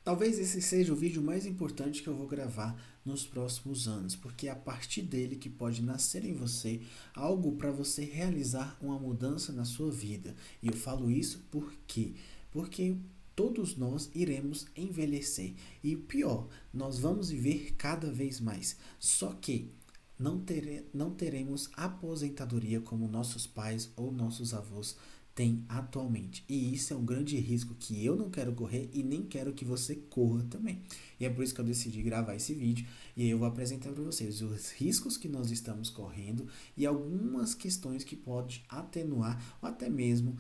Talvez esse seja o vídeo mais importante que eu vou gravar nos próximos anos, porque é a partir dele que pode nascer em você algo para você realizar uma mudança na sua vida. E eu falo isso porque todos nós iremos envelhecer. E o pior, nós vamos viver cada vez mais. Só que não teremos aposentadoria como nossos pais ou nossos avós têm atualmente. E isso é um grande risco que eu não quero correr e nem quero que você corra também. E é por isso que eu decidi gravar esse vídeo e aí eu vou apresentar para vocês os riscos que nós estamos correndo e algumas questões que pode atenuar ou até mesmo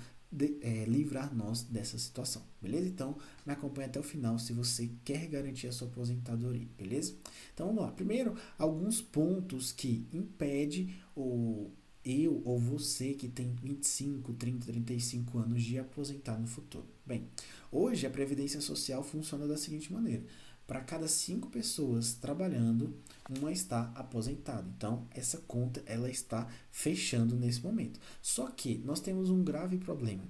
livrar nós dessa situação, beleza? Então, me acompanha até o final se você quer garantir a sua aposentadoria, beleza? Então, vamos lá. Primeiro, alguns pontos que impedem o eu ou você que tem 25, 30, 35 anos de aposentar no futuro. Bem, hoje a Previdência Social funciona da seguinte maneira. Para cada 5 pessoas trabalhando, uma está aposentada. Então, essa conta ela está fechando nesse momento. Só que nós temos um grave problema.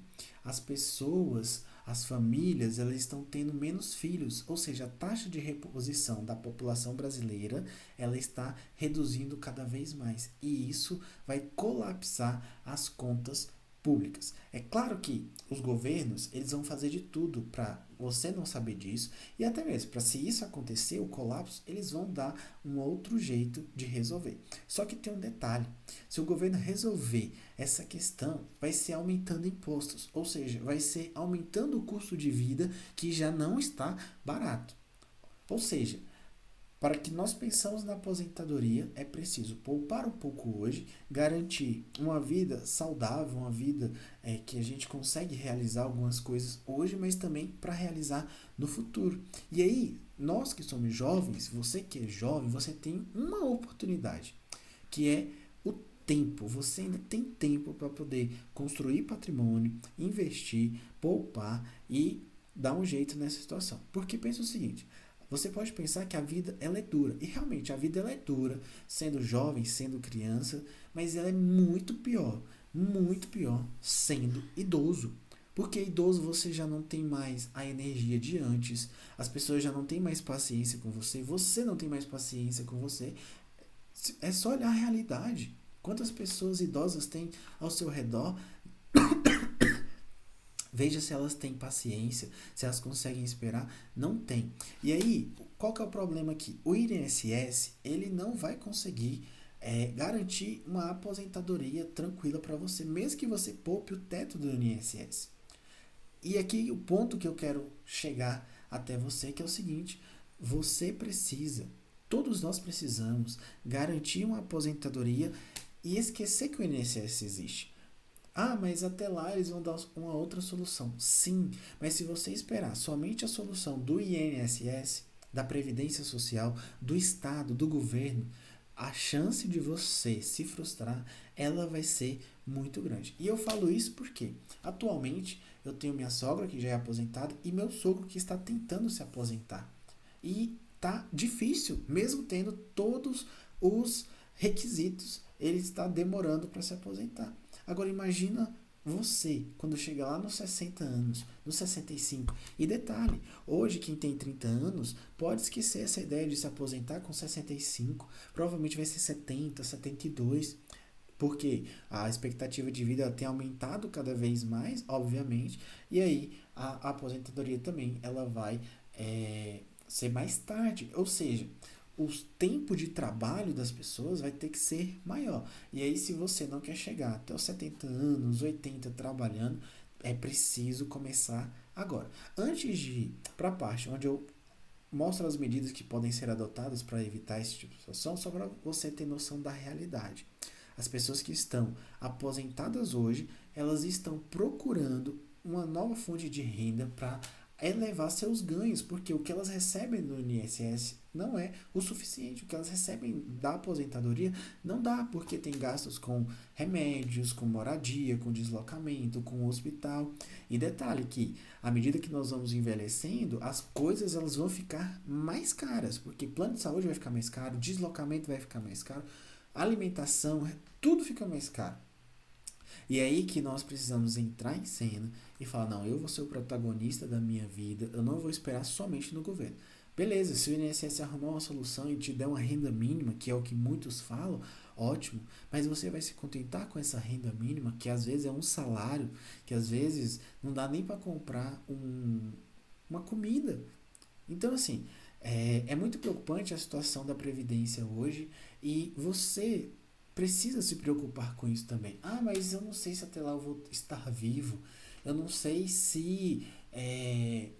As pessoas, as famílias, elas estão tendo menos filhos, ou seja, a taxa de reposição da população brasileira, ela está reduzindo cada vez mais, e isso vai colapsar as contas públicas. É claro que os governos, eles vão fazer de tudo para você não saber disso, e até mesmo para se isso acontecer, o colapso, eles vão dar um outro jeito de resolver. Só que tem um detalhe, se o governo resolver essa questão, vai ser aumentando impostos, ou seja, vai ser aumentando o custo de vida que já não está barato. Ou seja, para que nós pensamos na aposentadoria, é preciso poupar um pouco hoje, garantir uma vida saudável, uma vida que a gente consegue realizar algumas coisas hoje, mas também para realizar no futuro. E aí, nós que somos jovens, você que é jovem, você tem uma oportunidade, que é o tempo. Você ainda tem tempo para poder construir patrimônio, investir, poupar e dar um jeito nessa situação. Porque pensa o seguinte, você pode pensar que a vida ela é dura, e realmente a vida ela é dura, sendo jovem, sendo criança, mas ela é muito pior sendo idoso. Porque idoso você já não tem mais a energia de antes, as pessoas já não têm mais paciência com você, você não tem mais paciência com você. É só olhar a realidade. Quantas pessoas idosas tem ao seu redor. Veja se elas têm paciência, se elas conseguem esperar. Não tem. E aí, qual que é o problema aqui? O INSS, ele não vai conseguir garantir uma aposentadoria tranquila para você, mesmo que você poupe o teto do INSS. E aqui o ponto que eu quero chegar até você, que é o seguinte, você precisa, todos nós precisamos garantir uma aposentadoria e esquecer que o INSS existe. Ah, mas até lá eles vão dar uma outra solução. Sim, mas se você esperar somente a solução do INSS, da Previdência Social, do Estado, do governo, a chance de você se frustrar, ela vai ser muito grande. E eu falo isso porque, atualmente, eu tenho minha sogra que já é aposentada e meu sogro que está tentando se aposentar. E tá difícil, mesmo tendo todos os requisitos, ele está demorando para se aposentar. Agora imagina você, quando chega lá nos 60 anos, nos 65. E detalhe, hoje quem tem 30 anos pode esquecer essa ideia de se aposentar com 65. Provavelmente vai ser 70, 72. Porque a expectativa de vida tem aumentado cada vez mais, obviamente. E aí a aposentadoria também ela vai ser mais tarde. Ou seja, o tempo de trabalho das pessoas vai ter que ser maior. E aí, se você não quer chegar até os 70 anos, 80 trabalhando, é preciso começar agora. Antes de ir para a parte onde eu mostro as medidas que podem ser adotadas para evitar esse tipo de situação, só para você ter noção da realidade. As pessoas que estão aposentadas hoje, elas estão procurando uma nova fonte de renda para elevar seus ganhos, porque o que elas recebem no INSS não é o suficiente. O que elas recebem da aposentadoria não dá, porque tem gastos com remédios, com moradia, com deslocamento, com hospital. E detalhe que, à medida que nós vamos envelhecendo, as coisas elas vão ficar mais caras, porque plano de saúde vai ficar mais caro, deslocamento vai ficar mais caro, alimentação, tudo fica mais caro. E é aí que nós precisamos entrar em cena e falar, não, eu vou ser o protagonista da minha vida, eu não vou esperar somente no governo. Beleza, se o INSS arrumar uma solução e te der uma renda mínima, que é o que muitos falam, ótimo, mas você vai se contentar com essa renda mínima, que às vezes é um salário, que às vezes não dá nem para comprar uma comida. Então, assim, é muito preocupante a situação da Previdência hoje e você precisa se preocupar com isso também. Ah, mas eu não sei se até lá eu vou estar vivo, eu não sei se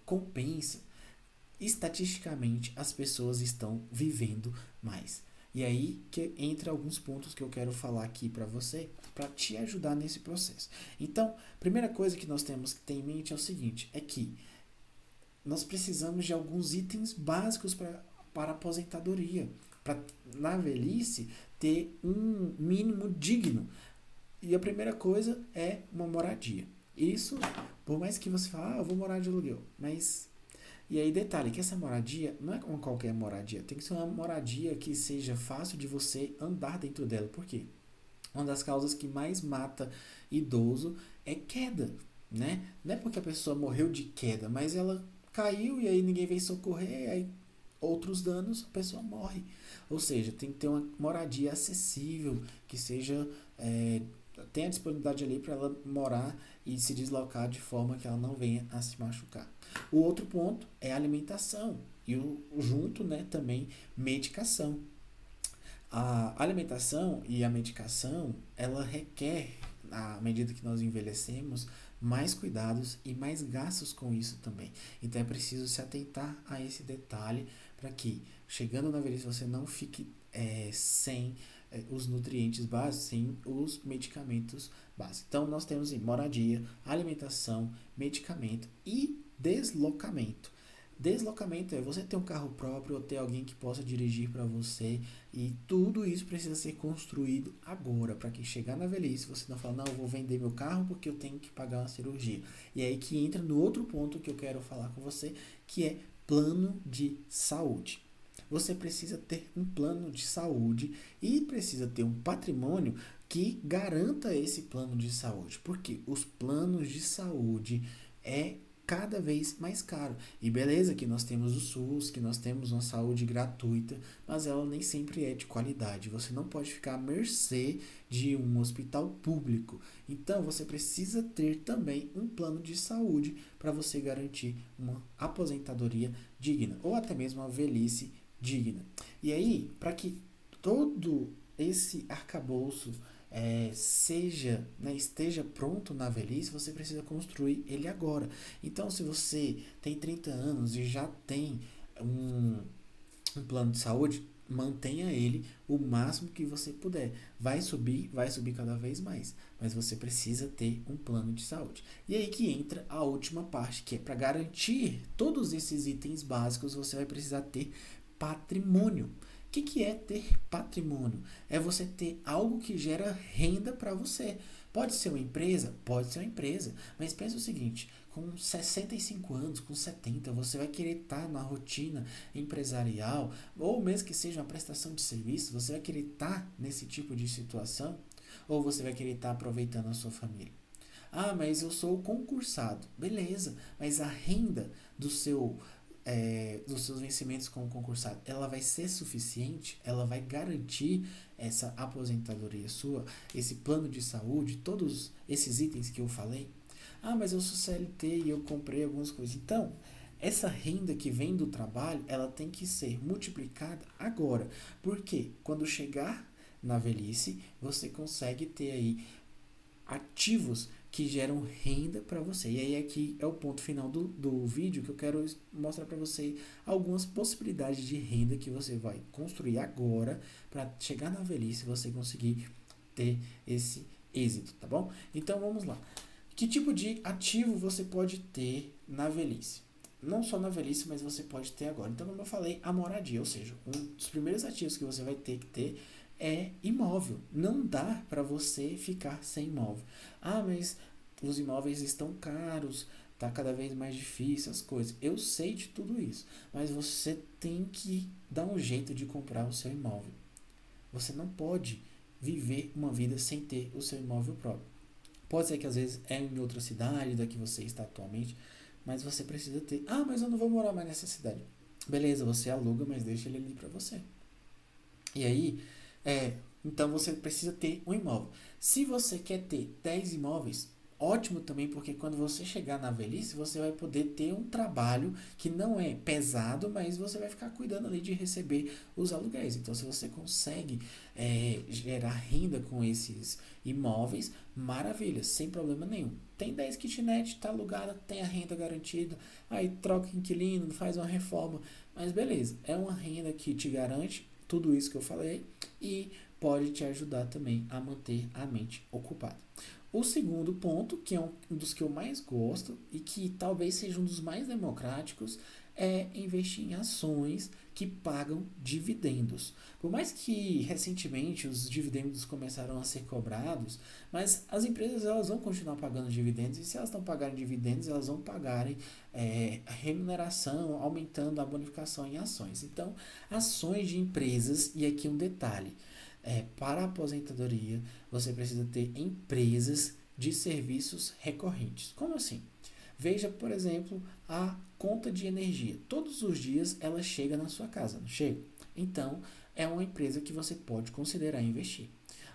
compensa. Estatisticamente, as pessoas estão vivendo mais. E aí que entra alguns pontos que eu quero falar aqui para você, para te ajudar nesse processo. Então, primeira coisa que nós temos que ter em mente é o seguinte, é que nós precisamos de alguns itens básicos para a aposentadoria, para na velhice ter um mínimo digno. E a primeira coisa é uma moradia. Isso, por mais que você fale, eu vou morar de aluguel, mas e aí detalhe, que essa moradia não é uma qualquer moradia, tem que ser uma moradia que seja fácil de você andar dentro dela. Por quê? Uma das causas que mais mata idoso é queda, né? Não é porque a pessoa morreu de queda, mas ela caiu e aí ninguém veio socorrer, aí outros danos, a pessoa morre. Ou seja, tem que ter uma moradia acessível, que seja tenha disponibilidade ali para ela morar e se deslocar de forma que ela não venha a se machucar. O outro ponto é a alimentação e junto, né, também medicação. A alimentação e a medicação, ela requer, à medida que nós envelhecemos, mais cuidados e mais gastos com isso também. Então é preciso se atentar a esse detalhe para que, chegando na velhice, você não fique sem os nutrientes básicos, sem os medicamentos básicos. Então nós temos moradia, alimentação, medicamento e deslocamento. Deslocamento é você ter um carro próprio ou ter alguém que possa dirigir para você, e tudo isso precisa ser construído agora para que chegar na velhice você não fala, não, eu vou vender meu carro porque eu tenho que pagar uma cirurgia. E é aí que entra no outro ponto que eu quero falar com você, que é plano de saúde. Você precisa ter um plano de saúde e precisa ter um patrimônio que garanta esse plano de saúde, porque os planos de saúde é cada vez mais caro. E beleza que nós temos o SUS, que nós temos uma saúde gratuita, mas ela nem sempre é de qualidade. Você não pode ficar à mercê de um hospital público. Então você precisa ter também um plano de saúde para você garantir uma aposentadoria digna ou até mesmo uma velhice digna. E aí, para que todo esse arcabouço esteja pronto na velhice, você precisa construir ele agora. Então, se você tem 30 anos e já tem um plano de saúde, mantenha ele o máximo que você puder. Vai subir cada vez mais, mas você precisa ter um plano de saúde. E aí que entra a última parte, que é para garantir todos esses itens básicos, você vai precisar ter patrimônio. O que é ter patrimônio? É você ter algo que gera renda para você. Pode ser uma empresa? Pode ser uma empresa. Mas pensa o seguinte, com 65 anos, com 70, você vai querer estar na rotina empresarial, ou mesmo que seja uma prestação de serviço, você vai querer estar nesse tipo de situação? Ou você vai querer estar aproveitando a sua família? Ah, mas eu sou concursado. Beleza, mas a renda dos seus vencimentos como concursado, ela vai ser suficiente? Ela vai garantir essa aposentadoria sua, esse plano de saúde, todos esses itens que eu falei? Ah, mas eu sou CLT e eu comprei algumas coisas. Então, essa renda que vem do trabalho, ela tem que ser multiplicada agora. Porque quando chegar na velhice, você consegue ter aí ativos que geram renda para você. E aí aqui é o ponto final do vídeo, que eu quero mostrar para você algumas possibilidades de renda que você vai construir agora para chegar na velhice e você conseguir ter esse êxito, tá bom? Então vamos lá. Que tipo de ativo você pode ter na velhice? Não só na velhice, mas você pode ter agora. Então, como eu falei, a moradia, ou seja, um dos primeiros ativos que você vai ter que ter é imóvel. Não dá para você ficar sem imóvel. Ah, mas os imóveis estão caros, tá cada vez mais difícil as coisas. Eu sei de tudo isso, mas você tem que dar um jeito de comprar o seu imóvel. Você não pode viver uma vida sem ter o seu imóvel próprio. Pode ser que às vezes é em outra cidade da que você está atualmente, mas você precisa ter. Ah, mas eu não vou morar mais nessa cidade. Beleza, você aluga, mas deixa ele ali para você. E aí, então você precisa ter um imóvel. Se você quer ter 10 imóveis, ótimo também, porque quando você chegar na velhice, você vai poder ter um trabalho que não é pesado, mas você vai ficar cuidando ali de receber os aluguéis. Então, se você consegue gerar renda com esses imóveis, maravilha, sem problema nenhum. Tem 10 kitnet, está alugada, tem a renda garantida, aí troca inquilino, faz uma reforma, mas beleza, é uma renda que te garante tudo isso que eu falei e pode te ajudar também a manter a mente ocupada. O segundo ponto, que é um dos que eu mais gosto e que talvez seja um dos mais democráticos, é investir em ações que pagam dividendos. Por mais que recentemente os dividendos começaram a ser cobrados, mas as empresas elas vão continuar pagando dividendos e se elas estão pagando dividendos, elas vão pagarem remuneração, aumentando a bonificação em ações. Então, ações de empresas, e aqui um detalhe, para a aposentadoria, você precisa ter empresas de serviços recorrentes. Como assim? Veja, por exemplo, a conta de energia. Todos os dias ela chega na sua casa, não chega? Então, é uma empresa que você pode considerar investir.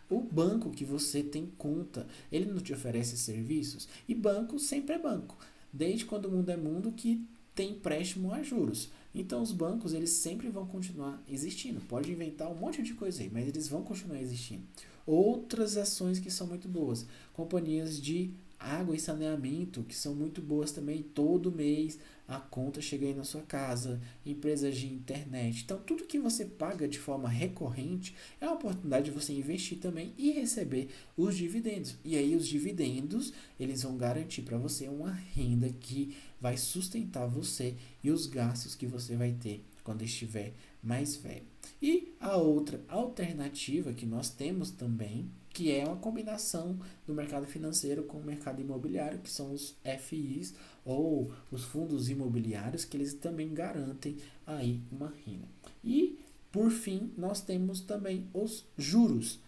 O banco que você tem conta, ele não te oferece serviços? E banco sempre é banco. Desde quando o mundo é mundo que tem empréstimo a juros. Então os bancos eles sempre vão continuar existindo. Pode inventar um monte de coisa aí, mas eles vão continuar existindo. Outras ações que são muito boas, companhias de água e saneamento que são muito boas também. Todo mês a conta chega aí na sua casa, empresas de internet. Então tudo que você paga de forma recorrente é uma oportunidade de você investir também e receber os dividendos. E aí os dividendos eles vão garantir para você uma renda que vai sustentar você e os gastos que você vai ter quando estiver mais velho. E a outra alternativa que nós temos também, que é uma combinação do mercado financeiro com o mercado imobiliário, que são os FIs ou os fundos imobiliários, que eles também garantem aí uma renda. E por fim, nós temos também os juros.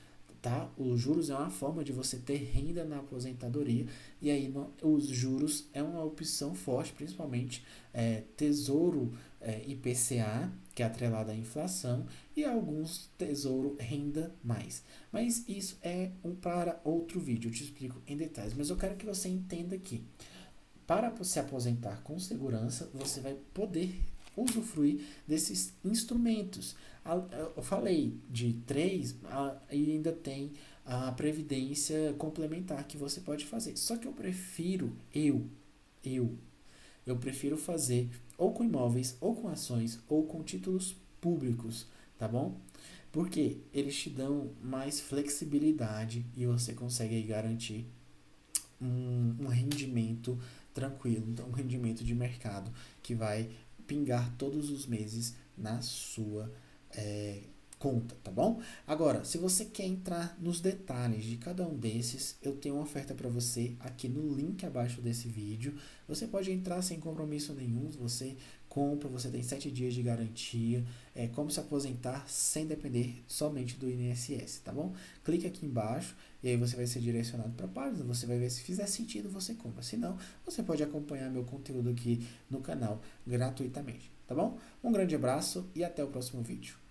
Tá? Os juros é uma forma de você ter renda na aposentadoria e aí os juros é uma opção forte, principalmente tesouro IPCA, que é atrelado à inflação, e alguns tesouro renda mais. Mas isso é para outro vídeo, eu te explico em detalhes. Mas eu quero que você entenda que para se aposentar com segurança, você vai poder usufruir desses instrumentos. Eu falei de três e ainda tem a previdência complementar que você pode fazer. Só que eu prefiro, eu, eu prefiro fazer ou com imóveis, ou com ações, ou com títulos públicos, tá bom? Porque eles te dão mais flexibilidade e você consegue aí garantir um rendimento tranquilo, então um rendimento de mercado que vai pingar todos os meses na sua conta, tá bom? Agora, se você quer entrar nos detalhes de cada um desses, eu tenho uma oferta para você aqui no link abaixo desse vídeo. Você pode entrar sem compromisso nenhum, você compra, você tem 7 dias de garantia, é como se aposentar sem depender somente do INSS, tá bom? Clique aqui embaixo e aí você vai ser direcionado para a página, você vai ver se fizer sentido, você compra. Se não, você pode acompanhar meu conteúdo aqui no canal gratuitamente, tá bom? Um grande abraço e até o próximo vídeo.